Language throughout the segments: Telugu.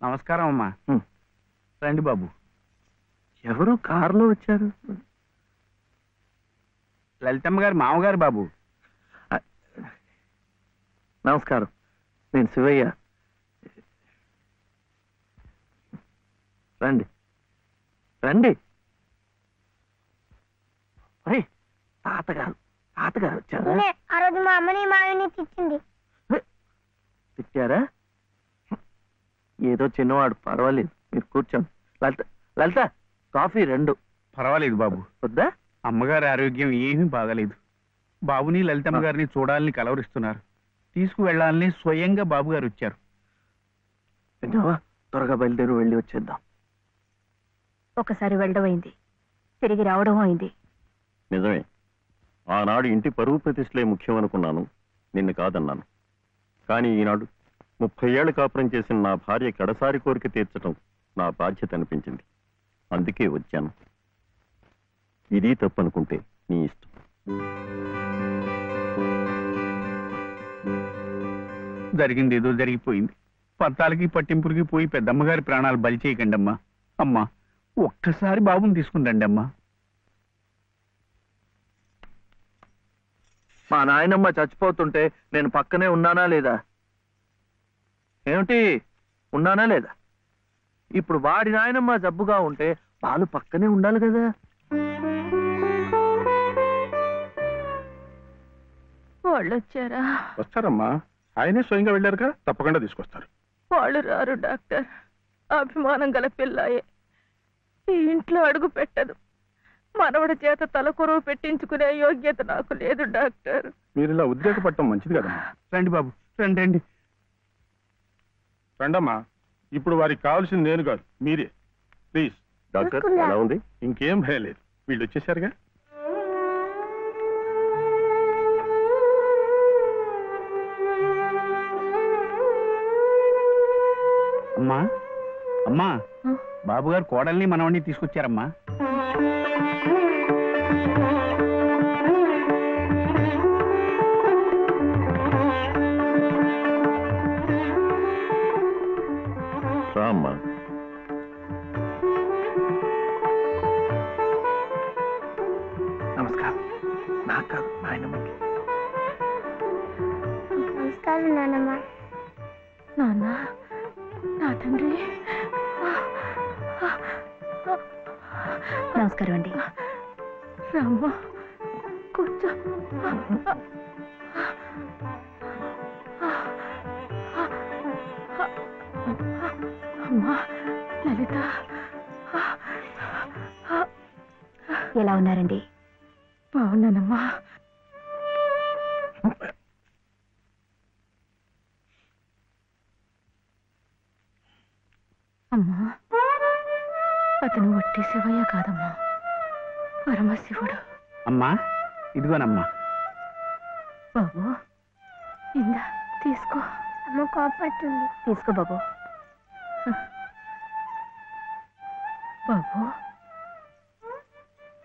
నమస్కారం అమ్మా. రండి బాబు. ఎవరు కారులో వచ్చారు? లలితమ్మ గారు మామగారు బాబు. నమస్కారం, నేను శివయ్య. రండి రండి. తాతగారు తాతగారు వచ్చారా? ఆ రోజు మా అమ్మని మావిని తిట్టింది. తిట్టారా? ఏదో చిన్నవాడు, పర్వాలేదు, మీరు కూర్చోండి. లలిత లలిత కాఫీ 2. పర్వాలేదు బాబు. వద్దా? అమ్మగారి ఆరోగ్యం ఏమీ బాగలేదు. బాబుని లలితమ్మ గారిని చూడాలని కలవరిస్తున్నారు. తీసుకువెళ్లాలని స్వయంగా బాబు గారు వచ్చారు. విన్నావా? త్వరగా బయలుదేరి వెళ్ళి వచ్చేద్దాం. ఒకసారి వెళ్ళడం అయింది, తిరిగి రావడం అయింది. నిజమే, ఆనాడు ఇంటి పరువు ప్రతిష్టలే ముఖ్యం అనుకున్నాను, నిన్ను కాదన్నాను. కానీ ఈనాడు 30 ఏళ్ల కాపురం చేసిన నా భార్య కడసారి కోరిక తీర్చడం నా బాధ్యత అనిపించింది. అందుకే వచ్చాను. ఇది తప్పనుకుంటే నీ ఇష్టం. జరిగింది ఏదో జరిగిపోయింది. పత్తాలకి పట్టింపులకి పోయి పెద్దమ్మగారి ప్రాణాలు బలి చేయకండి అమ్మా. అమ్మా, ఒక్కసారి బాబుని తీసుకుని రండి అమ్మా. మా నాయనమ్మ చచ్చిపోతుంటే నేను పక్కనే ఉన్నానా లేదా? ఏమిటి, ఉన్నానా లేదా? ఇప్పుడు వాడి నాయనమ్మ జబ్బుగా ఉంటే వాళ్ళు పక్కనే ఉండాలి కదా. వాళ్ళు వచ్చారా? వస్తారమ్మా, ఆయనే స్వయంగా వెళ్ళారుగా, తప్పకుండా తీసుకొస్తారు. వాళ్ళు రారు డాక్టర్. అభిమానం గల పిల్లాయే, ఈ ఇంట్లో అడుగు పెట్టదు. మనవడి చేత తలకొరువు పెట్టించుకునే యోగ్యత నాకు లేదు డాక్టర్. మీరు ఇలా ఉద్రేకపడటం మంచిది కదమ్మా. రండి బాబు, రండి రండి. రండమ్మా. ఇప్పుడు వారికి కావాల్సింది నేను కాదు, మీరే. ప్లీజ్. డాక్టర్ ఎలా ఉంది? ఇంకేం భయం లేదు, వీళ్ళు వచ్చేసారుగా. అమ్మా అమ్మా, బాబు గారు కోడల్ని మనవడిని తీసుకొచ్చారమ్మా. రామ్మా. నమస్కారం. నాకు కాదు, నాయనమ్మకి. నమస్కారం నాన్నమ్మ. నాన్న, నా తండ్రి. నమస్కారం అండి. రామ్మ, కూర్చో. అమ్మా లలిత, ఎలా ఉన్నారండి? బాగున్నానమ్మా. అమ్మా, అతను వట్టి శివయ్య కాదమ్మా, పరమశివుడు. అమ్మా, ఇదిగోనమ్మా. బాబు, ఇందా తీసుకో. అమ్మ కోపడుతుంది. తీసుకో బాబు. బాబు,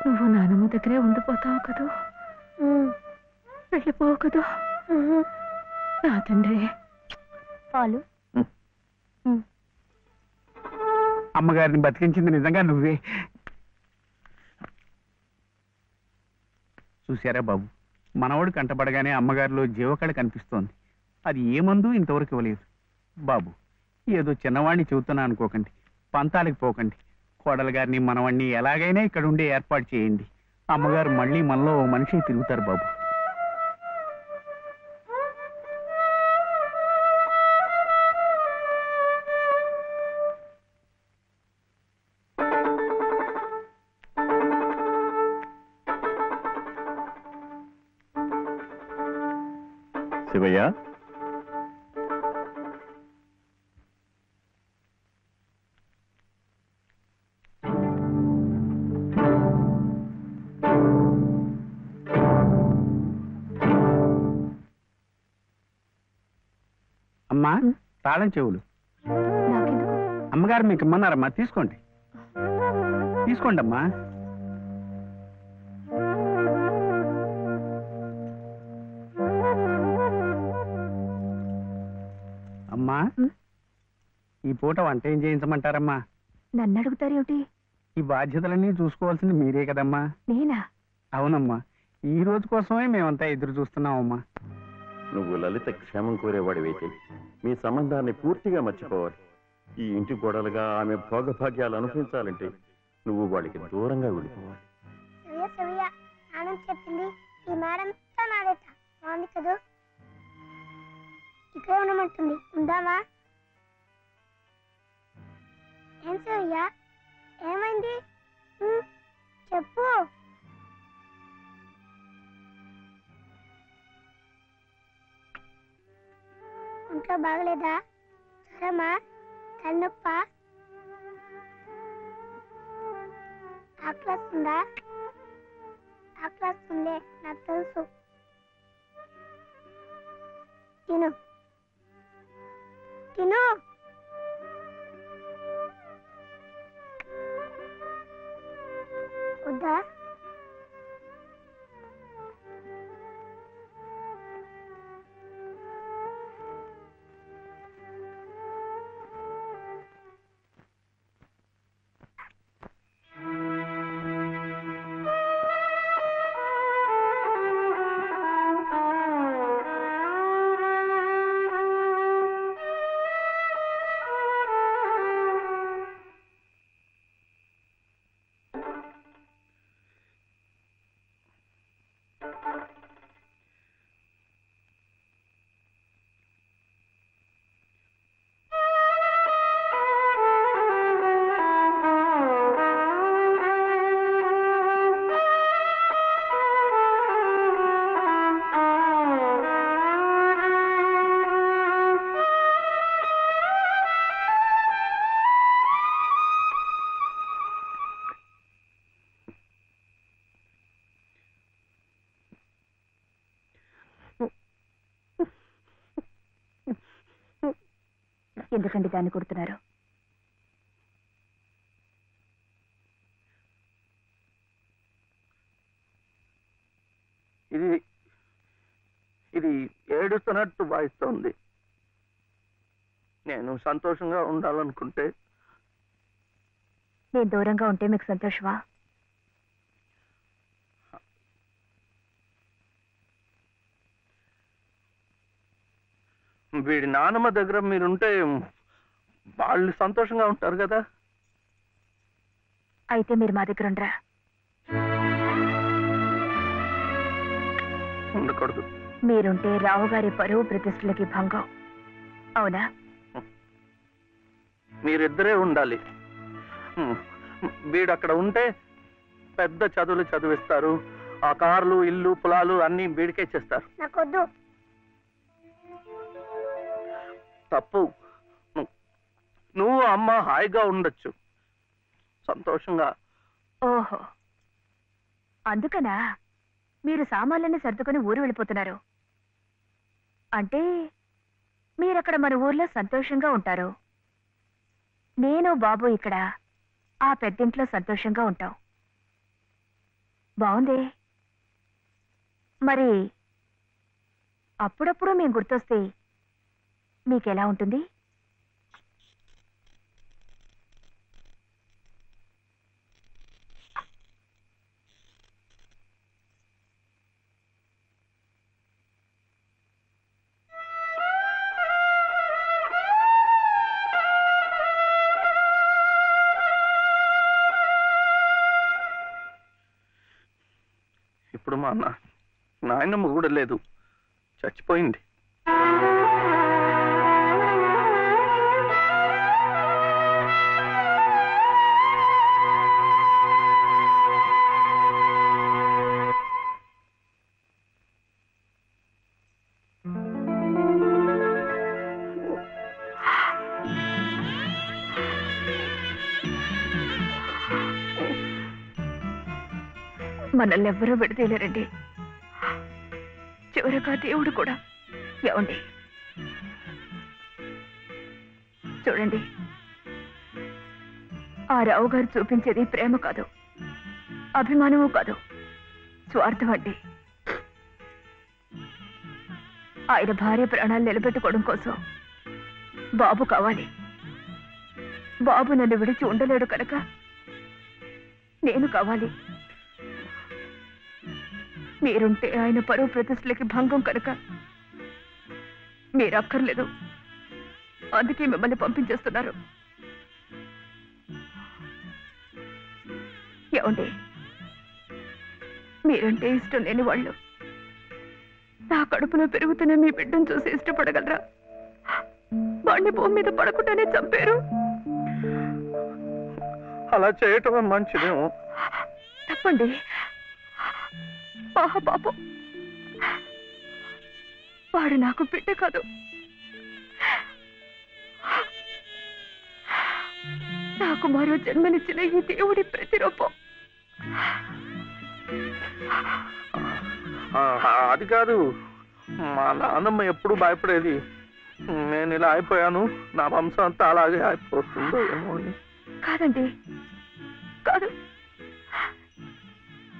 నువ్వు నానమ్మ దగ్గరే ఉండిపోతావు కదూ, వెళ్ళిపోవు కదూ. నా తండ్రి. పాలు. అమ్మగారిని బతికించింది నిజంగా నువ్వే. చూశారా బాబు, మనవడు కంటపడగానే అమ్మగారిలో జీవకళ కనిపిస్తోంది. అది ఏ మందు ఇంతవరకు ఇవ్వలేదు. బాబు, ఏదో చిన్నవాడిని చెబుతున్నా అనుకోకండి, పంతాలకు పోకండి. కోడలు గారిని మనవాడిని ఎలాగైనా ఇక్కడ ఉండే ఏర్పాటు చేయండి. అమ్మగారు మళ్ళీ మనలో ఓ మనిషి తిరుగుతారు బాబు. శివయ్య, అమ్మా, తాళం చెవులు. అమ్మగారు మీకు ఇమ్మన్నారమ్మా, తీసుకోండి. తీసుకోండి అమ్మా. అమ్మా, ఈ పూట వంట ఏం చేయించమంటారమ్మా? నన్ను అడుగుతారేమిటి? ఈ బాధ్యతలన్నీ చూసుకోవాల్సింది మీరే కదమ్మా. నేనా? అవునమ్మా, ఈ రోజు కోసమే మేమంతా ఎదురు చూస్తున్నామమ్మా. నువ్వు లలిత క్షేమం కోరేవాడివైతే మీ సంబంధాన్ని పూర్తిగా మర్చిపోవాలి. ఈ ఇంటి గోడలుగా ఆమె భోగభాగ్యాలు అనుభవించాలంటే నువ్వు వాడికి దూరంగా వెళ్ళిపోవాలి. సవ్య నాన్న చెప్పింది ఈ మేడం నాదేట బాగుంది కదా. ఇక్కడే ఉండమంటుంది, ఉందామా? ఏం సవ్య, ఏమైంది? చెప్పు. ఇంకా బాగలేదా? జ్వరమా? తలనొప్పా? ఆకలిస్తుందా? ఆకలిస్తుందే, నాకు తెలుసు. తిను తిను. వద్దా? ఎందుకండి దాన్ని కొడుతున్నారు? ఇది ఇది ఏడుస్తున్నట్టు భావిస్తోంది. నేను సంతోషంగా ఉండాలనుకుంటే నేను దూరంగా ఉంటే మీకు సంతోషమా? వీడి నానమ్మ దగ్గర మీరుంటే వాళ్ళు సంతోషంగా ఉంటారు కదా. అయితే మీరు మా దగ్గర ఉండరా? ఉండకూడదు. మీరుంటే రావు గారి పరువు ప్రతిష్టలకి భంగం. అవునా? మీరిద్దరే ఉండాలి. వీడు అక్కడ ఉంటే పెద్ద చదువులు చదివిస్తారు. ఆ కార్లు, ఇల్లు, పొలాలు అన్ని వీడికే చేస్తారు. నాకొద్దు. తప్పు. నువ్వు అమ్మ హాయిగా ఉండొచ్చు, సంతోషంగా. ఓహో, అందుకనా మీరు సామాన్లన్నీ సర్దుకొని ఊరు వెళ్ళిపోతున్నారు? అంటే మీరక్కడ మన ఊర్లో సంతోషంగా ఉంటారు, నేను బాబు ఇక్కడ ఆ పెద్దింట్లో సంతోషంగా ఉంటాం. బాగుంది. మరి అప్పుడప్పుడు మేము గుర్తొస్తే మీకెలా ఉంటుంది? ఇప్పుడు మా నాయనమ్మ కూడా లేదు, చచ్చిపోయింది. మనల్ని ఎవ్వరూ విడదీయలేరండి, చివరగా దేవుడు కూడా. ఏమండి చూడండి, ఆ రావు గారు చూపించేది ప్రేమ కాదు, అభిమానము కాదు, స్వార్థం అండి. ఆయన భార్య ప్రాణాలు నిలబెట్టుకోవడం కోసం బాబు కావాలి, బాబు నన్ను విడిచి ఉండలేడు కనుక నేను కావాలి. మీరుంటే ఆయన పరువు ప్రతిష్టలకి భంగం కనుక మీరు అక్కర్లేదు. అందుకే మిమ్మల్ని పంపించేస్తున్నారు. ఏమండి, మీరంటే ఇష్టం లేని వాళ్ళు నా కడుపులో పెరుగుతున్న మీ బిడ్డను చూసి ఇష్టపడగలరా? వాడిని భూమి మీద పడకుండానే చంపారు. అలా చేయటం మంచిదేమో. తప్పండి. పాపం, వాడు నాకు బిడ్డ కాదు, నాకు మరో జన్మనిచ్చిన ఈ దేవుడి ప్రతిరూపం. అది కాదు, మా నాన్నమ్మ ఎప్పుడు భయపడేది నేను ఇలా అయిపోయాను, నా వంశం అంతా అలాగే అయిపోతుందో ఏమో అని. కాదండి, కాదు.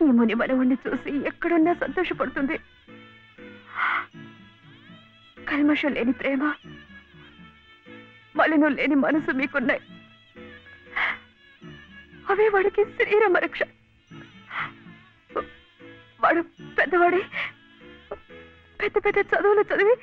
ఈ ముని మనవుణ్ణి చూసి ఎక్కడున్నా సంతోషపడుతుంది. కల్మషం లేని ప్రేమ, మలినం లేని మనసు మీకున్నాయి. అవే వాడికి శ్రీరామ రక్ష. వాడు పెద్దవాడి పెద్ద పెద్ద చదువులు చదివి